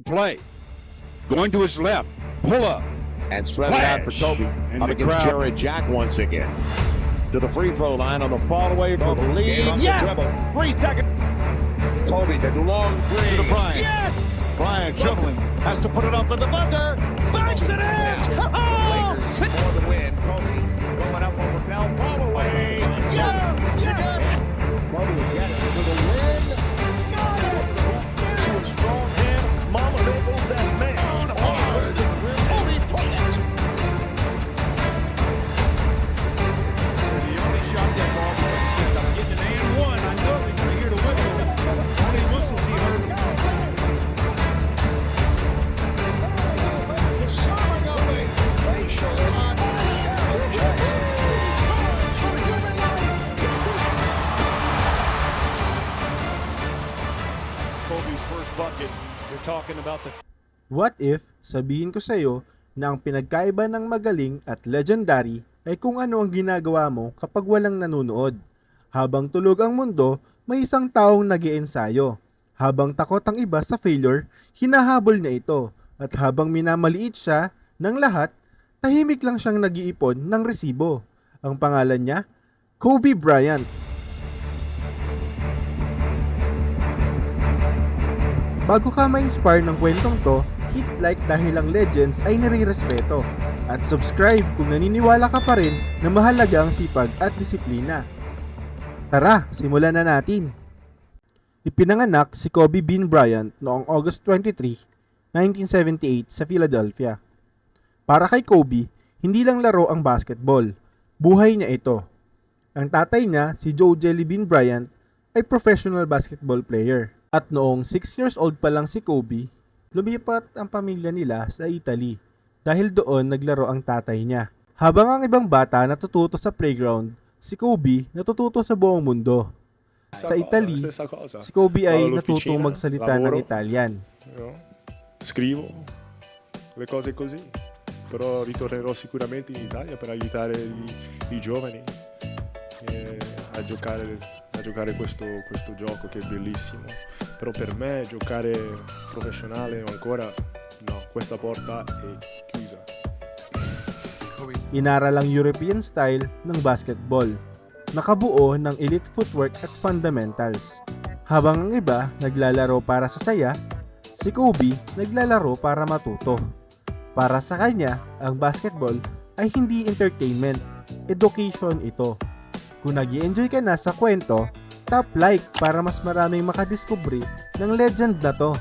Play. Going to his left. Pull up. And spread it out for Kobe. Up against Jared Jack once again. To the free throw line on the fall away for the lead. Yes! 3 seconds. Kobe, the long three. To the Bryant. Yes! Bryant dribbling. Has to put it up at the buzzer. Banks it in! Lakers for the win. Kobe going up over Bell. Fall away. Yes! Yes! Kobe again for the win. Got it! To a strong hand. Mama, there goes that man. Hard. Kobe Bryant. The only shot that ball says, I'm getting an and one. I know he's going to hear the whistle. Only whistles he heard. Kobe's first bucket. You're talking about the What if sabihin ko sa'yo na ang pinagkaiba ng magaling at legendary ay kung ano ang ginagawa mo kapag walang nanonood. Habang tulog ang mundo, may isang taong nag-iensayo. Habang takot ang iba sa failure, hinahabol niya ito. At habang minamaliit siya ng lahat, tahimik lang siyang nag-iipon ng resibo. Ang pangalan niya, Kobe Bryant. Bago ka ma-inspire ng kwentong to, hit like dahil ang legends ay nare-respeto. At subscribe kung naniniwala ka pa rin na mahalaga ang sipag at disiplina. Tara, simulan na natin! Ipinanganak si Kobe Bean Bryant noong August 23, 1978 sa Philadelphia. Para kay Kobe, hindi lang laro ang basketball, buhay niya ito. Ang tatay niya, si Joe Jelly Bean Bryant, ay professional basketball player. At noong 6 years old pa lang si Kobe, lumipat ang pamilya nila sa Italy dahil doon naglaro ang tatay niya. Habang ang ibang bata natututo sa playground, si Kobe natututo sa buong mundo. Sa Italy, si Kobe ay natutong magsalita ng Italian. Scrivo le cose così, però ritornerò sicuramente in Italia per aiutare i giovani a giocare questo gioco che è bellissimo. Però per me giocare professionale ancora no, questa porta è chiusa. Inaral ang European style ng basketball, nakabuo ng elite footwork at fundamentals. Habang ang iba naglalaro para sa saya, si Kobe naglalaro para matuto. Para sa kanya, ang basketball ay hindi entertainment, education ito. Kung nag-i-enjoy ka na sa kwento, tap like para mas maraming makadiskubre ng legend na to.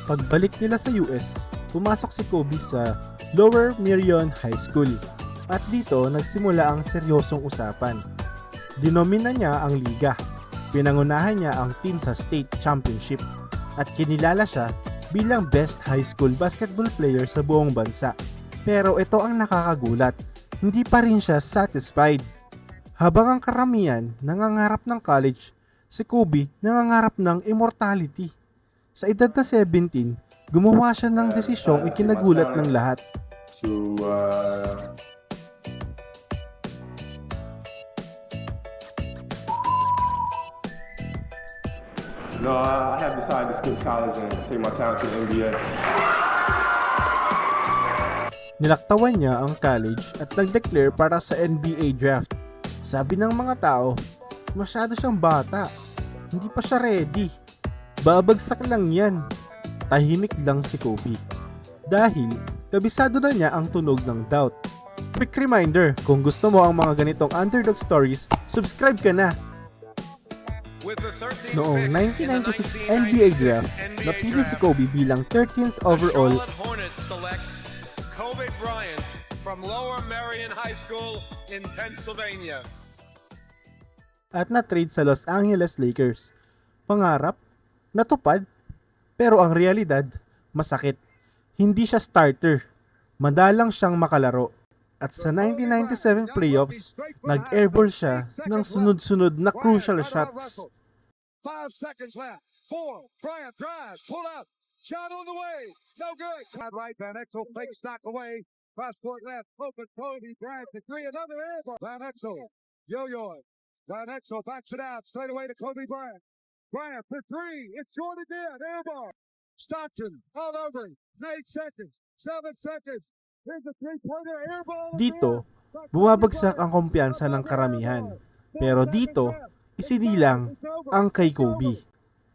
Pagbalik nila sa US, pumasok si Kobe sa Lower Merion High School at dito nagsimula ang seryosong usapan. Dinomina niya ang liga, pinangunahan niya ang team sa state championship at kinilala siya bilang best high school basketball player sa buong bansa. Pero ito ang nakakagulat, hindi pa rin siya satisfied. Habang ang karamihan nangangarap ng college, si Kobe nangangarap ng immortality. Sa edad na 17, gumawa siya ng desisyong ikinagulat ng lahat. No, I have decided to skip college and take my talent to the NBA. Nilaktawan niya ang college at nag-declare para sa NBA draft. Sabi ng mga tao, masyado siyang bata. Hindi pa siya ready. Babagsak lang yan. Tahimik lang si Kobe. Dahil, kabisado na niya ang tunog ng doubt. Quick reminder, kung gusto mo ang mga ganitong underdog stories, subscribe ka na. Noong 1996 NBA draft, napili si Kobe bilang 13th overall. Kobe Bryant from Lower Merion High School in Pennsylvania. At na-trade sa Los Angeles Lakers. Pangarap, natupad, pero ang realidad, masakit. Hindi siya starter, madalang siyang makalaro. At sa 1997 playoffs, nag-airball siya ng sunod-sunod na crucial shots. 5 seconds left. 4. Bryant drives. Pull up. Shot on the way. No good. Right. Van Exel fakes knock away. Cross court left. Open. Kobe Bryant to 3. Another airball. Van Exel. Yo-yo. Van Exel backs it out. Straight away to Kobe Bryant. Bryant for three. It's short again. Air ball. Stockton all over. 8 seconds. 7 seconds. Here's a three-pointer air ball. Dito, bumabagsak ang kumpiyansa ng karamihan. Pero dito, isinilang ang kay Kobe.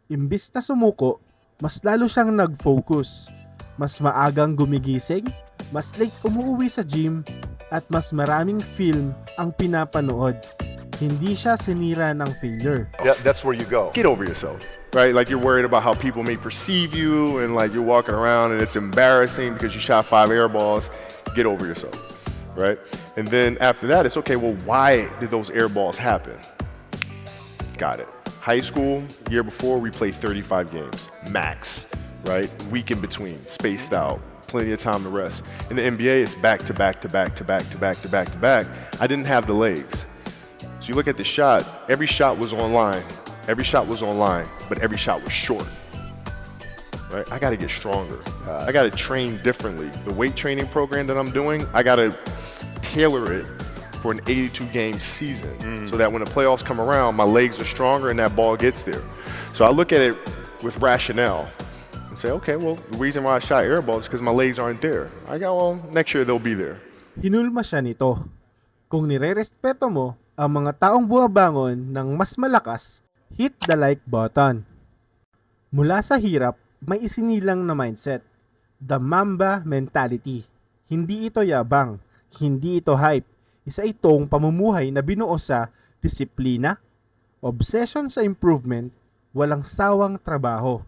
Imbis na sumuko, mas lalo siyang nag-focus. Mas maagang gumigising, mas late umuwi sa gym, at mas maraming film ang pinapanood. Hindi siya sinira ng failure. That's where you go. Get over yourself, right? Like you're worried about how people may perceive you, and like you're walking around and it's embarrassing because you shot 5 air balls. Get over yourself, right? And then after that, it's okay. Well, why did those air balls happen? Got it. High school, year before, we played 35 games, max, right? Week in between, spaced out, plenty of time to rest. In the NBA, it's back to back to back to back to back to back to back. I didn't have the legs. So you look at the shot, every shot was online. Every shot was online, but every shot was short. Right? I got to get stronger. I got to train differently. The weight training program that I'm doing, I got to tailor it for an 82-game season so that when the playoffs come around, my legs are stronger and that ball gets there. So I look at it with rationale and say, okay, well, the reason why I shot air balls is because my legs aren't there. I go, well, next year they'll be there. Hinulma siya nito. Kung nire-respeto mo ang mga taong bumabangon ng mas malakas, hit the like button. Mula sa hirap, may isinilang na mindset. The Mamba mentality. Hindi ito yabang, hindi ito hype. Isa itong pamumuhay na binuo sa disiplina, obsession sa improvement, walang sawang trabaho.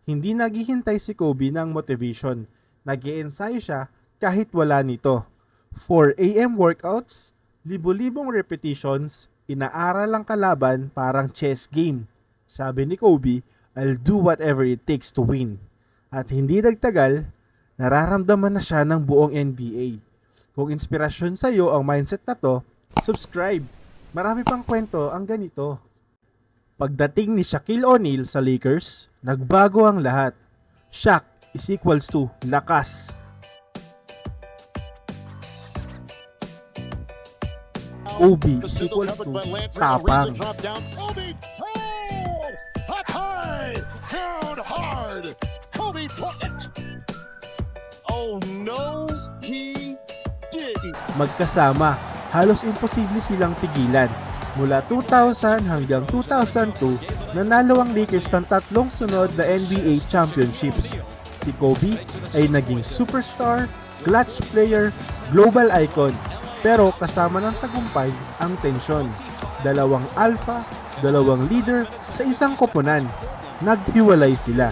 Hindi naghihintay si Kobe ng motivation. Nag-i-ensayo siya kahit wala nito. 4 AM workouts, libo-libong repetitions, inaaral ang kalaban parang chess game. Sabi ni Kobe, I'll do whatever it takes to win. At hindi nagtagal, nararamdaman na siya ng buong NBA. Kung inspirasyon sa iyo ang mindset na to, subscribe. Marami pang kwento ang ganito. Pagdating ni Shaquille O'Neal sa Lakers, nagbago ang lahat. Shaq is equals to lakas. Kobe is equals to tapang. Kobe, up high, down hard. Kobe put it. Oh no, he didn't. Magkasama, halos imposible silang pigilan. Mula 2000 hanggang 2002, nanalo ang Lakers ng 3 sunod na NBA championships. Si Kobe ay naging superstar, clutch player, global icon. Pero kasama ng tagumpay ang tensyon. 2 alpha, 2 leader sa isang koponan. Naghiwalay sila.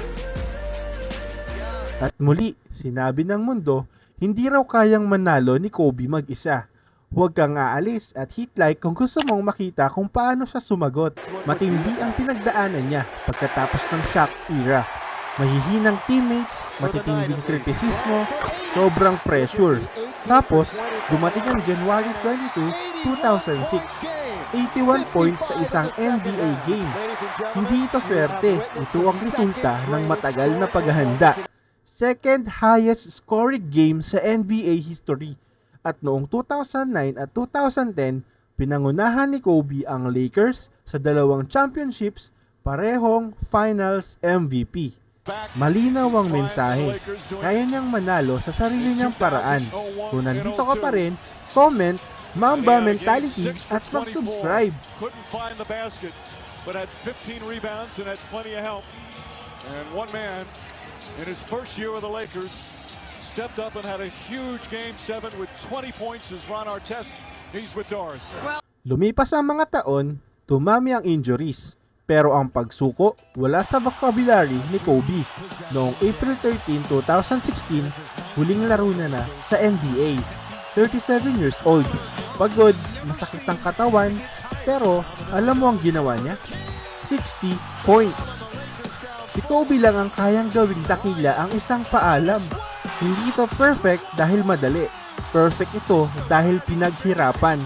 At muli, sinabi ng mundo, hindi raw kayang manalo ni Kobe mag-isa. Huwag kang aalis at hit like kung gusto mong makita kung paano siya sumagot. Matindi ang pinagdaanan niya pagkatapos ng Shaq era. Mahihinang teammates, matitinding kritisismo, sobrang pressure. Tapos, dumating ang January 22, 2006. 81 points sa isang NBA game. Hindi ito swerte, ito ang resulta ng matagal na paghahanda. Second highest scoring game sa NBA history. At noong 2009 at 2010, pinangunahan ni Kobe ang Lakers sa 2 championships, parehong Finals MVP. Malinaw ang mensahe. Kaya niyang manalo sa sarili niyang paraan. Kung nandito ka pa rin, comment, Mamba mentality at mag-subscribe. Couldn't find the basket, but had 15 rebounds and had plenty of help. And one man in his first year with the Lakers stepped up and had a huge Game 7 with 20 points as Ron Artest. He's with Doris. Lumipas ang mga taon, tumami ang injuries. Pero ang pagsuko, wala sa vocabulary ni Kobe. Noong April 13, 2016, huling laro na sa NBA. 37 years old. Pagod, masakit ang katawan, pero alam mo ang ginawa niya? 60 points. Si Kobe lang ang kayang gawing dakila ang isang paalam. Hindi ito perfect dahil madali. Perfect ito dahil pinaghirapan.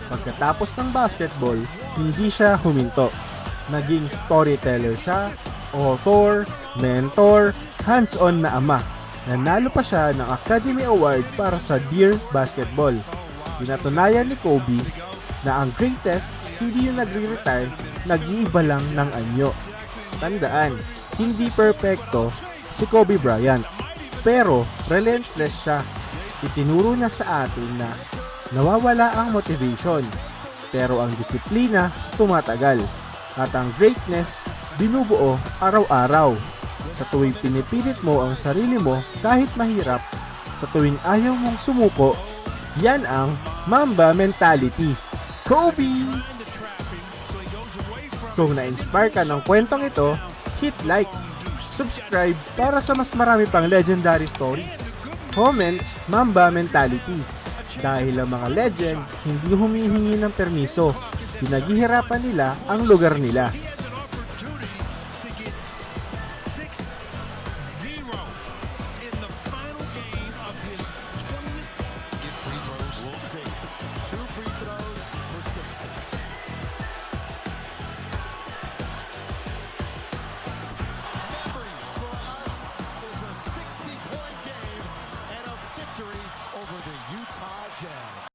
Pagkatapos ng basketball, hindi siya huminto. Naging storyteller siya, author, mentor, hands-on na ama. Nanalo pa siya ng Academy Award para sa Dear Basketball. Pinatunayan ni Kobe na ang greatest hindi yung nagre-retire, nag-iiba lang ng anyo. Tandaan, hindi perpekto si Kobe Bryant, pero relentless siya. Itinuro niya sa atin na nawawala ang motivation, pero ang disiplina tumatagal. At ang greatness, binubuo araw-araw. Sa tuwing pinipilit mo ang sarili mo kahit mahirap, sa tuwing ayaw mong sumuko, yan ang Mamba mentality. Kobe! Kung na-inspire ka ng kwentong ito, hit like, subscribe para sa mas marami pang legendary stories. Comment Mamba mentality. Dahil ang mga legend hindi humihingi ng permiso, pinaghihirapan nila ang lugar nila.